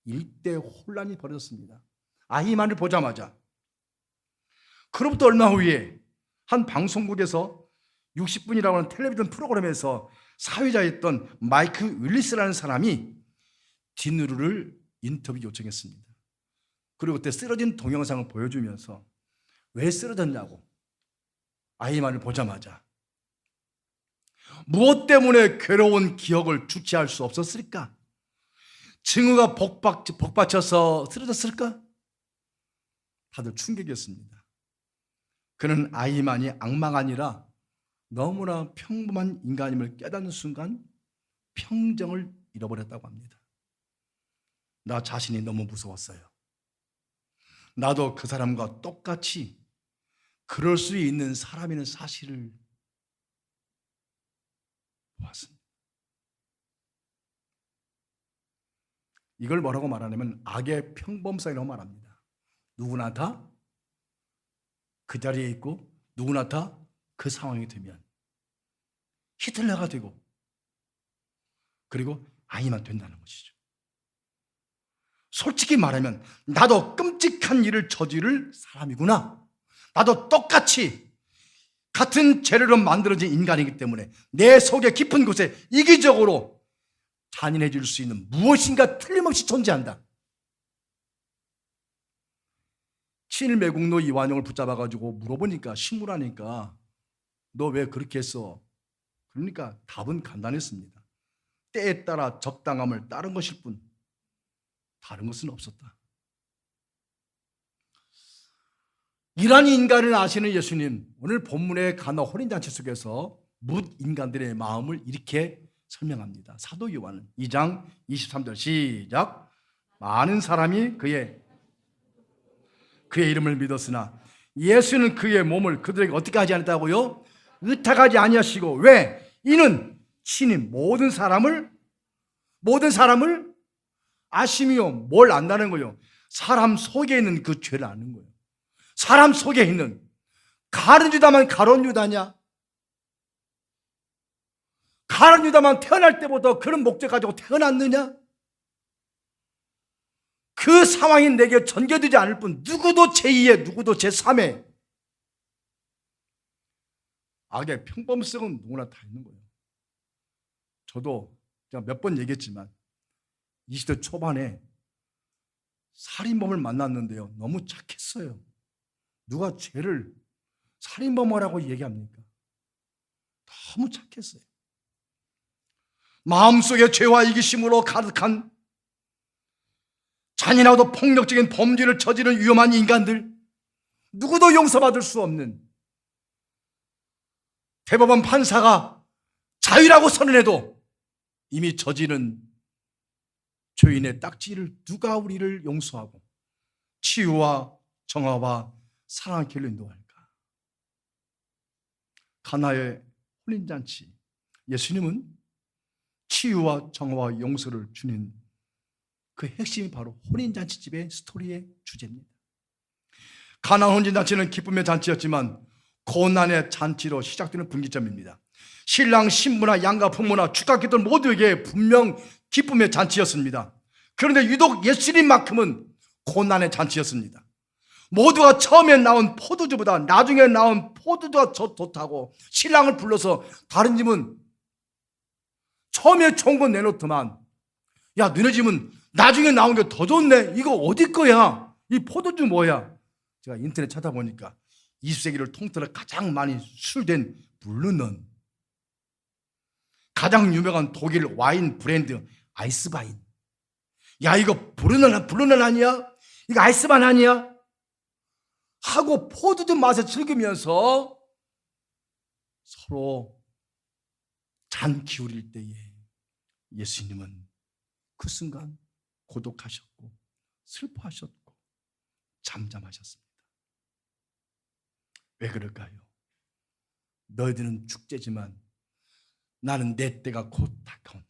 일대 혼란이 벌어졌습니다. 아히만을 보자마자. 그로부터 얼마 후에 한 방송국에서 60분이라고 하는 텔레비전 프로그램에서 사회자였던 마이크 윌리스라는 사람이 디누르를 인터뷰 요청했습니다. 그리고 그때 쓰러진 동영상을 보여주면서 왜 쓰러졌냐고, 아히만을 보자마자 무엇 때문에 괴로운 기억을 주체할 수 없었을까? 증오가 복받쳐서 쓰러졌을까? 다들 충격이었습니다. 그는 아히만이 악마가 아니라 너무나 평범한 인간임을 깨닫는 순간 평정을 잃어버렸다고 합니다. 나 자신이 너무 무서웠어요. 나도 그 사람과 똑같이 그럴 수 있는 사람이라는 사실을 보았습니다. 이걸 뭐라고 말하냐면 악의 평범성이라고 말합니다. 누구나 다 그 자리에 있고 누구나 다 그 상황이 되면 히틀러가 되고, 그리고 아니면 된다는 것이죠. 솔직히 말하면 나도 끔찍한 일을 저지를 사람이구나. 나도 똑같이 같은 재료로 만들어진 인간이기 때문에 내 속의 깊은 곳에 이기적으로 잔인해질 수 있는 무엇인가 틀림없이 존재한다. 친일매국노 이완용을 붙잡아가지고 물어보니까, 신문하니까 너 왜 그렇게 했어? 그러니까 답은 간단했습니다. 때에 따라 적당함을 따른 것일 뿐 다른 것은 없었다. 이러한 인간을 아시는 예수님, 오늘 본문의 가나 혼인잔치 속에서 뭇 인간들의 마음을 이렇게 설명합니다. 사도 요한은 2장 23절 시작. 많은 사람이 그의 이름을 믿었으나 예수는 그의 몸을 그들에게 어떻게 하지 않았다고요? 의탁하지 아니하시고. 왜? 이는 친히 모든 사람을 아시며 뭘 안다는 거예요? 사람 속에 있는 그 죄를 아는 거예요. 사람 속에 있는, 가룟 유다만 가룟 유다냐? 가룟 유다만 태어날 때부터 그런 목적 가지고 태어났느냐? 그 상황이 내게 전개되지 않을 뿐 누구도 제2의 누구도 제3의 악의 평범성은 누구나 다 있는 거예요. 저도 제가 몇 번 얘기했지만 20대 초반에 살인범을 만났는데요, 너무 착했어요. 누가 죄를 살인범이라고 얘기합니까? 너무 착했어요. 마음속에 죄와 이기심으로 가득한 잔인하고도 폭력적인 범죄를 저지른 위험한 인간들, 누구도 용서받을 수 없는 대법원 판사가 자유라고 선언해도 이미 저지른 죄인의 딱지를 누가 우리를 용서하고 치유와 정화와 사랑의 길로 인도할까? 가나의 혼인잔치, 예수님은 치유와 정화와 용서를 주는 그 핵심이 바로 혼인잔치집의 스토리의 주제입니다. 가나 혼인잔치는 기쁨의 잔치였지만 고난의 잔치로 시작되는 분기점입니다. 신랑 신부나 양가 부모나 축가객들 모두에게 분명 기쁨의 잔치였습니다. 그런데 유독 예수님만큼은 고난의 잔치였습니다. 모두가 처음에 나온 포도주보다 나중에 나온 포도주가 더 좋다고 신랑을 불러서 다른 집은 처음에 좋은 건 내놓더만, 야, 너네 집은 나중에 나온 게 더 좋네. 이거 어디 거야? 이 포도주 뭐야? 제가 인터넷 찾아보니까 20세기를 통틀어 가장 많이 술된 블루넌, 가장 유명한 독일 와인 브랜드 아이스바인. 야, 이거 블루넌 아니야? 이거 아이스바인 아니야? 하고 포도주 맛에 즐기면서 서로 잔 기울일 때에 예수님은 그 순간 고독하셨고 슬퍼하셨고 잠잠하셨습니다. 왜 그럴까요? 너희들은 축제지만 나는 내 때가 곧 다가온다.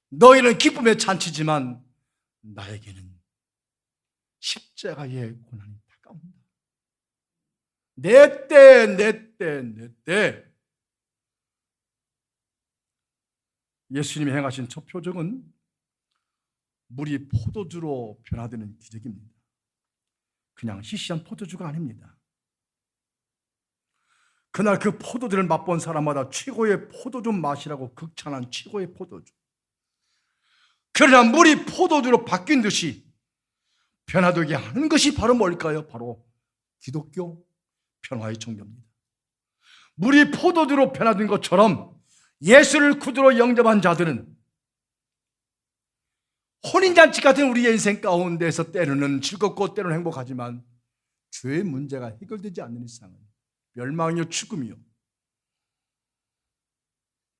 너희는 기쁨의 잔치지만 나에게는 십자가의 고난이 다가온다. 내 때. 예수님이 행하신 첫 표적은 물이 포도주로 변화되는 기적입니다. 그냥 시시한 포도주가 아닙니다. 그날 그 포도주를 맛본 사람마다 최고의 포도주 맛이라고 극찬한 최고의 포도주. 그러나 물이 포도주로 바뀐 듯이 변화되게 하는 것이 바로 뭘까요? 바로 기독교 평화의 종교입니다. 물이 포도주로 변화된 것처럼 예수를 구주로 영접한 자들은 혼인잔치 같은 우리의 인생 가운데서 때로는 즐겁고 때로는 행복하지만 죄의 문제가 해결되지 않는 이상은 멸망이요 죽음이요.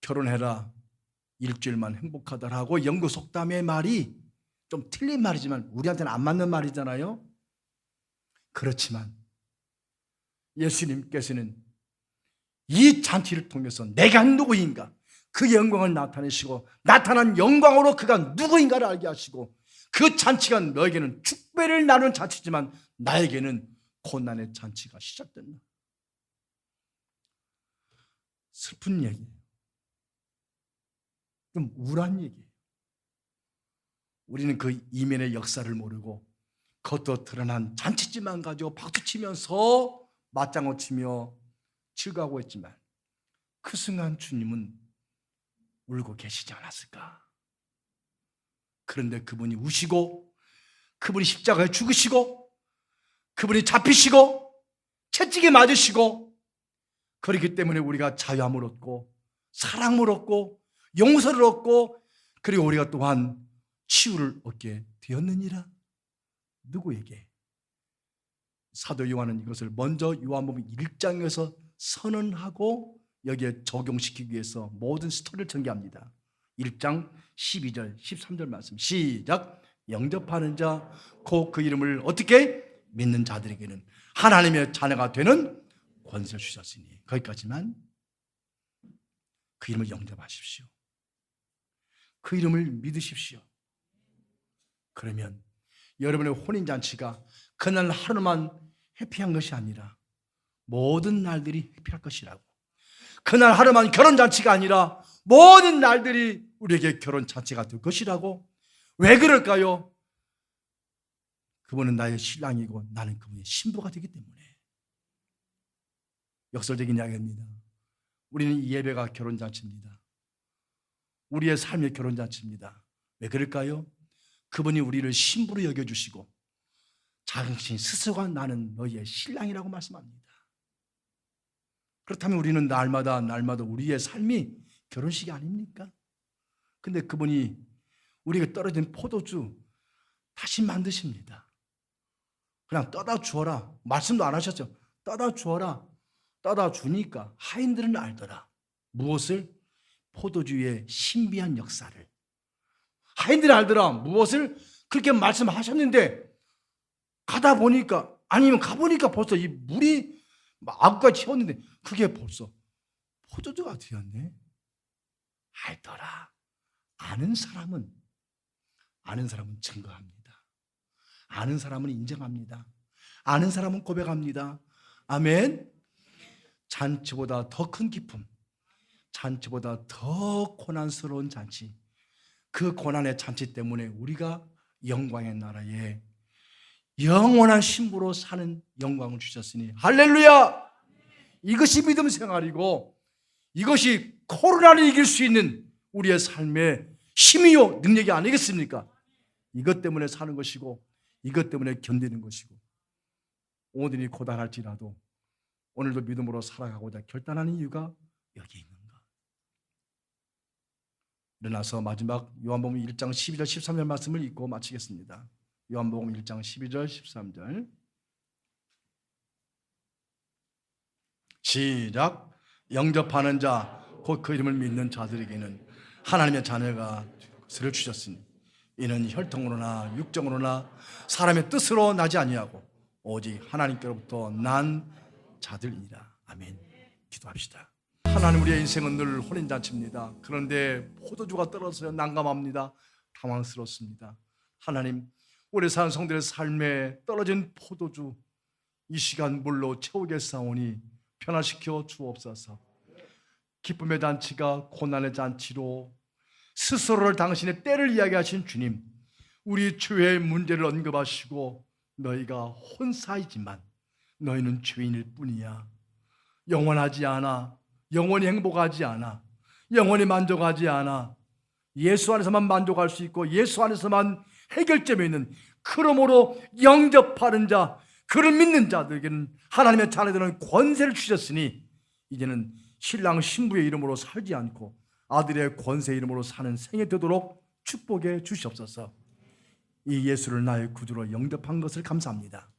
결혼해라, 일주일만 행복하다라고 영구 속담의 말이 좀 틀린 말이지만 우리한테는 안 맞는 말이잖아요. 그렇지만 예수님께서는 이 잔치를 통해서 내가 누구인가, 그 영광을 나타내시고 나타난 영광으로 그가 누구인가를 알게 하시고, 그 잔치가 너에게는 축배를 나누는 잔치지만 나에게는 고난의 잔치가 시작된다. 슬픈 얘기예요. 좀 우울한 얘기예요. 우리는 그 이면의 역사를 모르고 겉으로 드러난 잔치집만 가지고 박수치면서 맞장구 치며 즐거워하고 있지만 그 순간 주님은 울고 계시지 않았을까? 그런데 그분이 우시고, 그분이 십자가에 죽으시고, 그분이 잡히시고 채찍에 맞으시고, 그렇기 때문에 우리가 자유함을 얻고 사랑을 얻고 용서를 얻고, 그리고 우리가 또한 치유를 얻게 되었느니라. 누구에게? 사도 요한은 이것을 먼저 요한복음 1장에서 선언하고 여기에 적용시키기 위해서 모든 스토리를 전개합니다. 1장 12절 13절 말씀 시작. 영접하는 자 곧 그 이름을 어떻게 믿는 자들에게는 하나님의 자녀가 되는 권세를 주셨으니. 거기까지만. 그 이름을 영접하십시오. 그 이름을 믿으십시오. 그러면 여러분의 혼인잔치가 그날 하루만 해피한 것이 아니라 모든 날들이 해피할 것이라고. 그날 하루만 결혼잔치가 아니라 모든 날들이 우리에게 결혼잔치가 될 것이라고. 왜 그럴까요? 그분은 나의 신랑이고 나는 그분의 신부가 되기 때문에. 역설적인 이야기입니다. 우리는 이 예배가 결혼잔치입니다. 우리의 삶의 결혼잔치입니다. 왜 그럴까요? 그분이 우리를 신부로 여겨주시고 당신 스스로가 나는 너희의 신랑이라고 말씀합니다. 그렇다면 우리는 날마다 우리의 삶이 결혼식이 아닙니까? 근데 그분이 우리가 떨어진 포도주 다시 만드십니다. 그냥 떠다 주어라. 말씀도 안 하셨죠? 떠다 주어라. 떠다 주니까 하인들은 알더라. 무엇을? 포도주의 신비한 역사를. 하인들은 알더라. 무엇을? 그렇게 말씀하셨는데 가다 보니까, 아니면 가보니까 벌써 이 물이 아구까지 채웠는데 그게 벌써 포도주가 되었네. 알더라. 아는 사람은 증거합니다. 아는 사람은 인정합니다. 아는 사람은 고백합니다. 아멘. 잔치보다 더 큰 기쁨, 잔치보다 더 고난스러운 잔치, 그 고난의 잔치 때문에 우리가 영광의 나라에 영원한 신부로 사는 영광을 주셨으니 할렐루야. 이것이 믿음 생활이고 이것이 코로나를 이길 수 있는 우리의 삶의 힘이요 능력이 아니겠습니까? 이것 때문에 사는 것이고 이것 때문에 견디는 것이고, 오늘이 고단할지라도 오늘도 믿음으로 살아가고자 결단하는 이유가 여기 있는 것. 일어나서 마지막 요한복음 1장 12절 13절 말씀을 읽고 마치겠습니다. 요한복음 1장 12절 13절 시작. 영접하는 자 곧 그 이름을 믿는 자들에게는 하나님의 자녀가 것을 주셨으니 이는 혈통으로나 육정으로나 사람의 뜻으로 나지 아니하고 오직 하나님께로부터 난 자들이니라. 아멘. 기도합시다. 하나님, 우리의 인생은 늘 혼인잔치입니다. 그런데 포도주가 떨어져서 난감합니다. 당황스럽습니다. 하나님, 우리 사는 성들의 삶에 떨어진 포도주 이 시간 물로 채우겠사오니 변화시켜 주옵소서. 기쁨의 잔치가 고난의 잔치로 스스로를 당신의 때를 이야기하신 주님, 우리 죄의 문제를 언급하시고 너희가 혼사이지만 너희는 죄인일 뿐이야. 영원하지 않아. 영원히 행복하지 않아. 영원히 만족하지 않아. 예수 안에서만 만족할 수 있고 예수 안에서만 해결점이 있는, 그러므로 영접하는 자, 그를 믿는 자들에게는 하나님의 자녀들은 권세를 주셨으니 이제는 신랑 신부의 이름으로 살지 않고 아들의 권세 이름으로 사는 생애 되도록 축복해 주시옵소서. 이 예수를 나의 구주로 영접한 것을 감사합니다.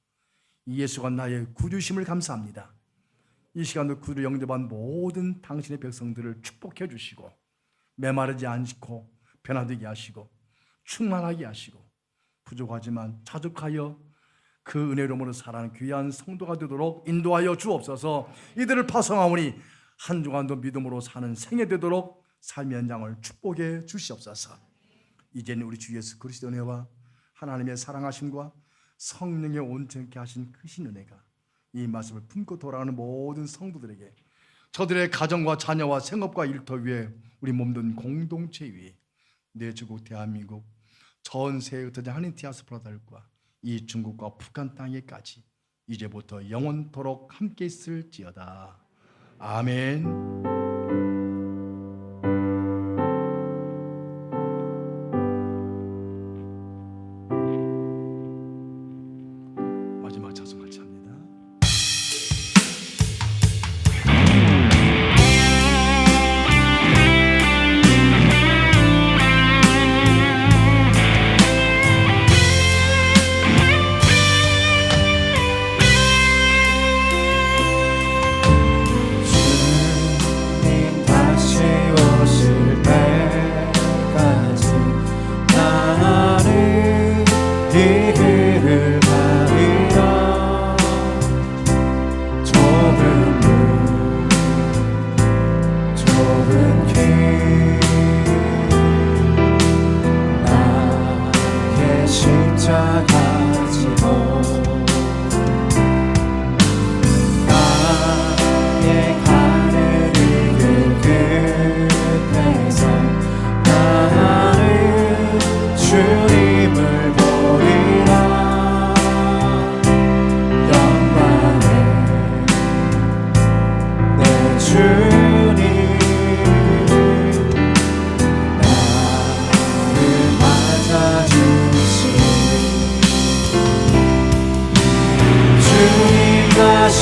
이 예수가 나의 구주심을 감사합니다. 이 시간도 구주로 영접한 모든 당신의 백성들을 축복해 주시고 메마르지 않고 변화되게 하시고 충만하게 하시고 부족하지만 자족하여 그 은혜로움으로 살아가는 귀한 성도가 되도록 인도하여 주옵소서. 이들을 파송하오니 한 주간도 믿음으로 사는 생애 되도록 삶의 현장을 축복해 주시옵소서. 이제는 우리 주 예수 그리스도의 은혜와 하나님의 사랑하심과 성령의 온전케 하신 크신 은혜가 이 말씀을 품고 돌아가는 모든 성도들에게 저들의 가정과 자녀와 생업과 일터 위에 우리 몸든 공동체 위에 내 주국 대한민국 전 세계에 흩어진 하나님 디아스포라들과 이 중국과 북한 땅에까지 이제부터 영원토록 함께 있을지어다. 아멘. 마지막 찬송 같이 합니다. 주님 다시 오실 때까지 나는 이 길을 가리라. 좁은 문 좁은 길 나의 십자가 지고 나의 가는 이 길 끝에서 나는 주님을 보리라. 영광의 내 주님 나를 맞아주시니 주님 다시